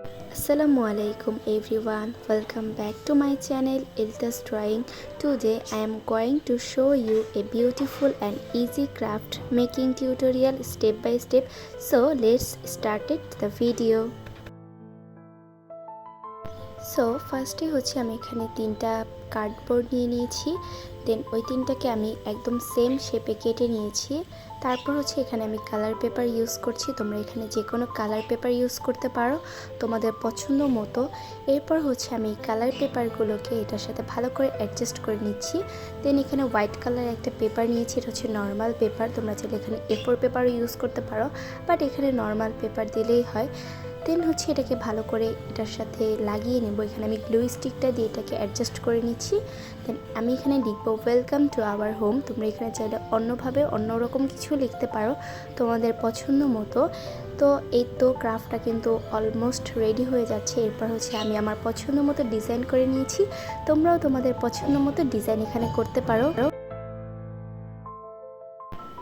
Assalamualaikum everyone, welcome back to my channel Elta's Drawing. Today I am going to show you a beautiful and easy craft making tutorial step by step. So let's start the video. So ফার্স্টে হচ্ছে আমি এখানে তিনটা cardboard নিয়ে নিয়েছি, দেন ওই তিনটাকে আমি একদম সেম শেপে কেটে নিয়েছি। তারপর হচ্ছে এখানে আমি কালার পেপার ইউজ করছি, তোমরা এখানে যে কোনো কালার পেপার ইউজ করতে পারো তোমাদের পছন্দ মতো। এরপর হচ্ছে আমি কালার পেপারগুলোকে এটার সাথে ভালো করে অ্যাডজাস্ট করে নিচ্ছি। দেন এখানে হোয়াইট কালার একটা পেপার নিয়েছি, এটা হচ্ছে নর্মাল পেপার, তোমরা চাইলে এখানে A4 পেপারও ইউজ করতে পারো, বাট এখানে নর্মাল পেপার দিলেই হয়। দেন হচ্ছে এটাকে ভালো করে এটার সাথে লাগিয়ে নেব। এখানে আমি গ্লু স্টিকটা দিয়ে এটাকে অ্যাডজাস্ট করে নিচ্ছি। দেন আমি এখানে লিখবো ওয়েলকাম টু আওয়ার হোম। তোমরা এখানে চাইলে অন্যভাবে অন্যরকম কিছু লিখতে পারো তোমাদের পছন্দ মতো। তো এই তো ক্রাফটটা কিন্তু অলমোস্ট রেডি হয়ে যাচ্ছে। এরপর হচ্ছে আমি আমার পছন্দ মতো ডিজাইন করে নিয়েছি, তোমরাও তোমাদের পছন্দ মতো ডিজাইন এখানে করতে পারো।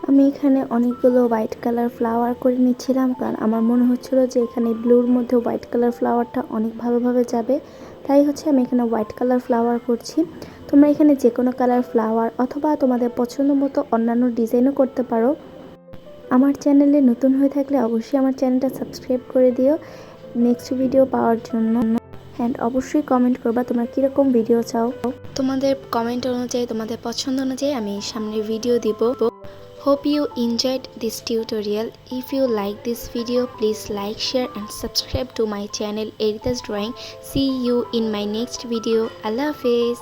আমি এখানে অনেকগুলো হোয়াইট কালার ফ্লাওয়ার করে নিচ্ছিলাম, কারণ আমার মনে হচ্ছিল যে এখানে ব্লুর মধ্যে হোয়াইট কালার ফ্লাওয়ারটা অনেক ভালোভাবে যাবে, তাই হচ্ছে আমি এখানে হোয়াইট কালার ফ্লাওয়ার করছি। তোমরা এখানে যে কোনো কালার ফ্লাওয়ার অথবা তোমাদের পছন্দ মতো অন্যান্য ডিজাইনও করতে পারো। আমার চ্যানেলে নতুন হয়ে থাকলে অবশ্যই আমার চ্যানেলটা সাবস্ক্রাইব করে দিও নেক্সট ভিডিও পাওয়ার জন্য। অ্যান্ড অবশ্যই কমেন্ট করবা তোমরা কীরকম ভিডিও চাও। তোমাদের কমেন্ট অনুযায়ী, তোমাদের পছন্দ অনুযায়ী আমি সামনের ভিডিও দিব। Hope you enjoyed this tutorial. If you like this video, please like, share and subscribe to my channel Erita's Drawing. See you in my next video. Allah Hafiz.